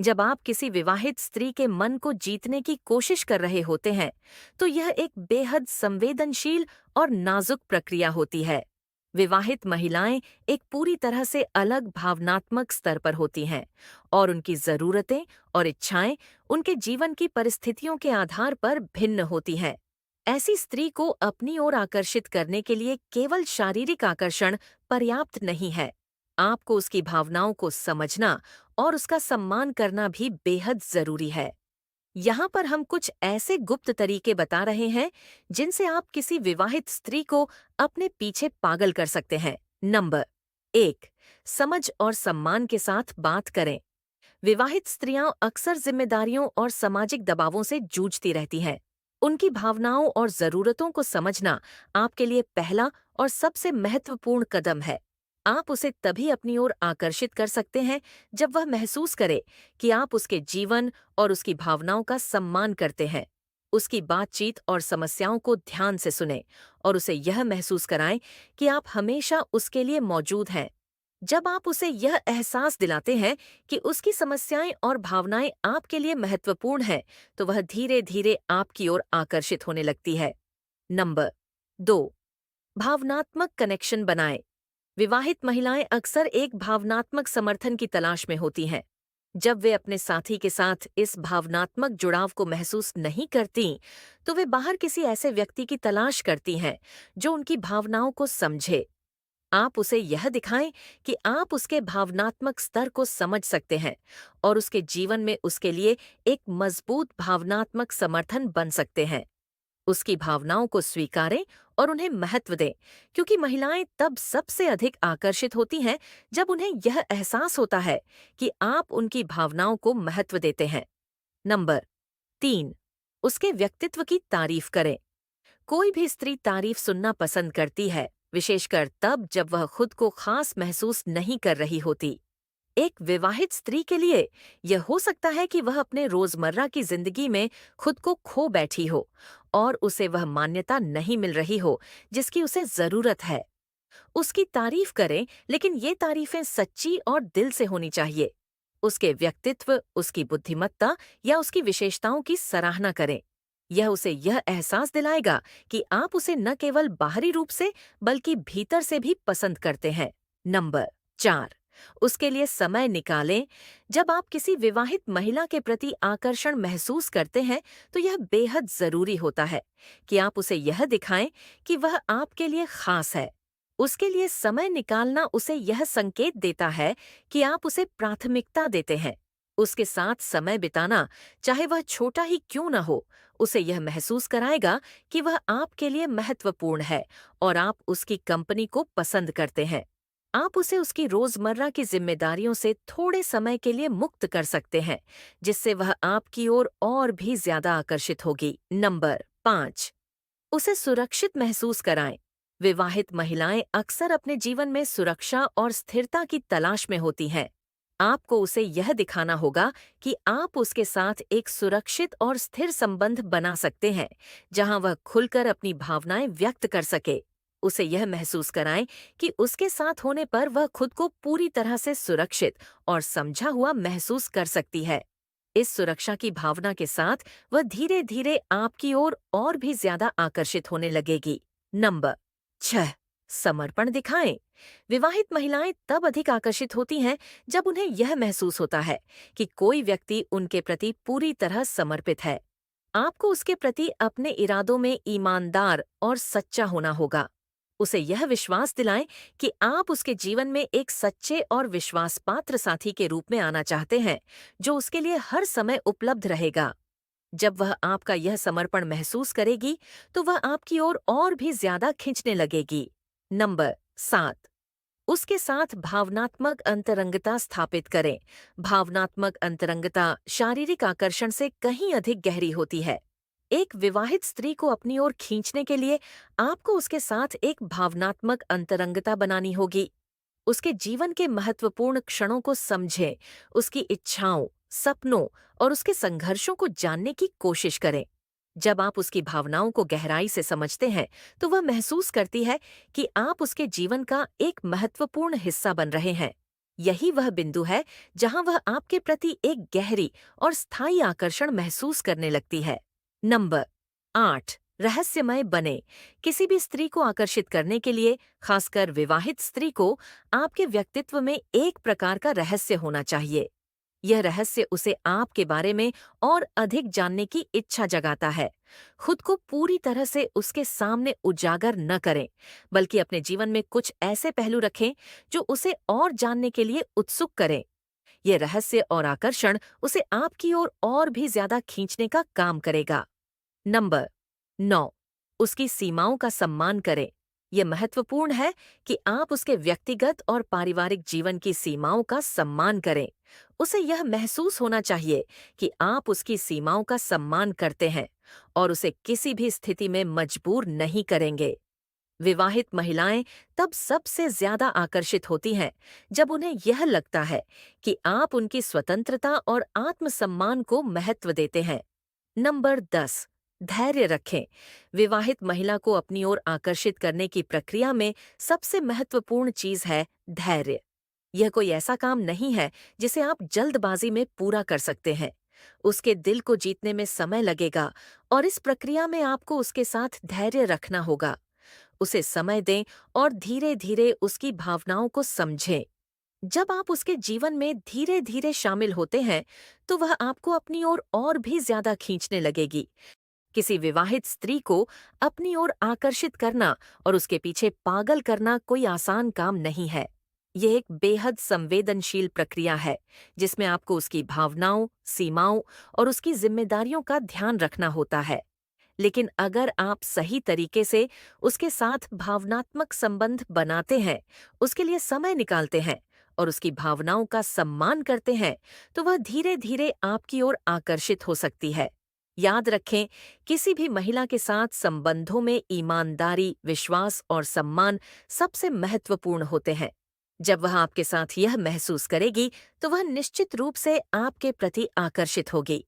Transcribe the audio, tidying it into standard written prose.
जब आप किसी विवाहित स्त्री के मन को जीतने की कोशिश कर रहे होते हैं, तो यह एक बेहद संवेदनशील और नाजुक प्रक्रिया होती है। विवाहित महिलाएं एक पूरी तरह से अलग भावनात्मक स्तर पर होती हैं और उनकी जरूरतें और इच्छाएं उनके जीवन की परिस्थितियों के आधार पर भिन्न होती हैं। ऐसी स्त्री को अपनी ओर आकर्षित करने के लिए केवल शारीरिक आकर्षण पर्याप्त नहीं है। आपको उसकी भावनाओं को समझना और उसका सम्मान करना भी बेहद जरूरी है। यहाँ पर हम कुछ ऐसे गुप्त तरीके बता रहे हैं जिनसे आप किसी विवाहित स्त्री को अपने पीछे पागल कर सकते हैं। नंबर 1, समझ और सम्मान के साथ बात करें। विवाहित स्त्रियां अक्सर जिम्मेदारियों और सामाजिक दबावों से जूझती रहती हैं। उनकी भावनाओं और जरूरतों को समझना आपके लिए पहला और सबसे महत्वपूर्ण कदम है। आप उसे तभी अपनी ओर आकर्षित कर सकते हैं जब वह महसूस करे कि आप उसके जीवन और उसकी भावनाओं का सम्मान करते हैं। उसकी बातचीत और समस्याओं को ध्यान से सुनें और उसे यह महसूस कराएं कि आप हमेशा उसके लिए मौजूद हैं। जब आप उसे यह एहसास दिलाते हैं कि उसकी समस्याएं और भावनाएं आपके लिए महत्वपूर्ण हैं, तो वह धीरे धीरे आपकी ओर आकर्षित होने लगती है। नंबर 2, भावनात्मक कनेक्शन बनाएं। विवाहित महिलाएं अक्सर एक भावनात्मक समर्थन की तलाश में होती हैं। जब वे अपने साथी के साथ इस भावनात्मक जुड़ाव को महसूस नहीं करती, तो वे बाहर किसी ऐसे व्यक्ति की तलाश करती हैं जो उनकी भावनाओं को समझे। आप उसे यह दिखाएं कि आप उसके भावनात्मक स्तर को समझ सकते हैं और उसके जीवन में उसके लिए एक मजबूत भावनात्मक समर्थन बन सकते हैं। उसकी भावनाओं को स्वीकारें और उन्हें महत्व दें, क्योंकि महिलाएं तब सबसे अधिक आकर्षित होती हैं जब उन्हें यह एहसास होता है कि आप उनकी भावनाओं को महत्व देते हैं। नंबर 3, उसके व्यक्तित्व की तारीफ करें। कोई भी स्त्री तारीफ सुनना पसंद करती है, विशेषकर तब जब वह खुद को खास महसूस नहीं कर रही होती। एक विवाहित स्त्री के लिए यह हो सकता है कि वह अपने रोजमर्रा की जिंदगी में खुद को खो बैठी हो और उसे वह मान्यता नहीं मिल रही हो जिसकी उसे जरूरत है। उसकी तारीफ करें, लेकिन ये तारीफें सच्ची और दिल से होनी चाहिए। उसके व्यक्तित्व, उसकी बुद्धिमत्ता या उसकी विशेषताओं की सराहना करें। यह उसे यह एहसास दिलाएगा कि आप उसे न केवल बाहरी रूप से बल्कि भीतर से भी पसंद करते हैं। नंबर 4, उसके लिए समय निकालें। जब आप किसी विवाहित महिला के प्रति आकर्षण महसूस करते हैं, तो यह बेहद जरूरी होता है कि आप उसे यह दिखाएं कि वह आपके लिए खास है। उसके लिए समय निकालना उसे यह संकेत देता है कि आप उसे प्राथमिकता देते हैं। उसके साथ समय बिताना, चाहे वह छोटा ही क्यों न हो, उसे यह महसूस कराएगा कि वह आपके लिए महत्वपूर्ण है और आप उसकी कंपनी को पसंद करते हैं। आप उसे उसकी रोजमर्रा की जिम्मेदारियों से थोड़े समय के लिए मुक्त कर सकते हैं, जिससे वह आपकी ओर और भी ज्यादा आकर्षित होगी। नंबर 5, उसे सुरक्षित महसूस कराएं। विवाहित महिलाएं अक्सर अपने जीवन में सुरक्षा और स्थिरता की तलाश में होती हैं। आपको उसे यह दिखाना होगा कि आप उसके साथ एक सुरक्षित और स्थिर संबंध बना सकते हैं, जहां वह खुलकर अपनी भावनाएं व्यक्त कर सके। उसे यह महसूस कराएं कि उसके साथ होने पर वह खुद को पूरी तरह से सुरक्षित और समझा हुआ महसूस कर सकती है। इस सुरक्षा की भावना के साथ वह धीरे धीरे आपकी ओर और भी ज्यादा आकर्षित होने लगेगी। नंबर 6, समर्पण दिखाएं। विवाहित महिलाएं तब अधिक आकर्षित होती हैं जब उन्हें यह महसूस होता है कि कोई व्यक्ति उनके प्रति पूरी तरह समर्पित है। आपको उसके प्रति अपने इरादों में ईमानदार और सच्चा होना होगा। उसे यह विश्वास दिलाएं कि आप उसके जीवन में एक सच्चे और विश्वासपात्र साथी के रूप में आना चाहते हैं, जो उसके लिए हर समय उपलब्ध रहेगा। जब वह आपका यह समर्पण महसूस करेगी, तो वह आपकी ओर और भी ज्यादा खींचने लगेगी। नंबर 7, उसके साथ भावनात्मक अंतरंगता स्थापित करें। भावनात्मक अंतरंगता शारीरिक आकर्षण से कहीं अधिक गहरी होती है। एक विवाहित स्त्री को अपनी ओर खींचने के लिए आपको उसके साथ एक भावनात्मक अंतरंगता बनानी होगी। उसके जीवन के महत्वपूर्ण क्षणों को समझें, उसकी इच्छाओं, सपनों और उसके संघर्षों को जानने की कोशिश करें। जब आप उसकी भावनाओं को गहराई से समझते हैं, तो वह महसूस करती है कि आप उसके जीवन का एक महत्वपूर्ण हिस्सा बन रहे हैं। यही वह बिंदु है जहां वह आपके प्रति एक गहरी और स्थायी आकर्षण महसूस करने लगती है। नंबर 8, रहस्यमय बने। किसी भी स्त्री को आकर्षित करने के लिए, खासकर विवाहित स्त्री को, आपके व्यक्तित्व में एक प्रकार का रहस्य होना चाहिए। यह रहस्य उसे आपके बारे में और अधिक जानने की इच्छा जगाता है। खुद को पूरी तरह से उसके सामने उजागर न करें, बल्कि अपने जीवन में कुछ ऐसे पहलू रखें जो उसे और जानने के लिए उत्सुक करें। यह रहस्य और आकर्षण उसे आपकी ओर और भी ज्यादा खींचने का काम करेगा। नंबर 9, उसकी सीमाओं का सम्मान करें। यह महत्वपूर्ण है कि आप उसके व्यक्तिगत और पारिवारिक जीवन की सीमाओं का सम्मान करें। उसे यह महसूस होना चाहिए कि आप उसकी सीमाओं का सम्मान करते हैं और उसे किसी भी स्थिति में मजबूर नहीं करेंगे। विवाहित महिलाएं तब सबसे ज्यादा आकर्षित होती हैं जब उन्हें यह लगता है कि आप उनकी स्वतंत्रता और आत्मसम्मान को महत्व देते हैं। नंबर 10, धैर्य रखें। विवाहित महिला को अपनी ओर आकर्षित करने की प्रक्रिया में सबसे महत्वपूर्ण चीज है धैर्य। यह कोई ऐसा काम नहीं है जिसे आप जल्दबाजी में पूरा कर सकते हैं। उसके दिल को जीतने में समय लगेगा और इस प्रक्रिया में आपको उसके साथ धैर्य रखना होगा। उसे समय दें और धीरे धीरे उसकी भावनाओं को समझें। जब आप उसके जीवन में धीरे धीरे शामिल होते हैं, तो वह आपको अपनी ओर और भी ज्यादा खींचने लगेगी। किसी विवाहित स्त्री को अपनी ओर आकर्षित करना और उसके पीछे पागल करना कोई आसान काम नहीं है। यह एक बेहद संवेदनशील प्रक्रिया है, जिसमें आपको उसकी भावनाओं, सीमाओं और उसकी जिम्मेदारियों का ध्यान रखना होता है। लेकिन अगर आप सही तरीके से उसके साथ भावनात्मक संबंध बनाते हैं, उसके लिए समय निकालते हैं और उसकी भावनाओं का सम्मान करते हैं, तो वह धीरे धीरे आपकी ओर आकर्षित हो सकती है। याद रखें, किसी भी महिला के साथ संबंधों में ईमानदारी, विश्वास और सम्मान सबसे महत्वपूर्ण होते हैं। जब वह आपके साथ यह महसूस करेगी, तो वह निश्चित रूप से आपके प्रति आकर्षित होगी।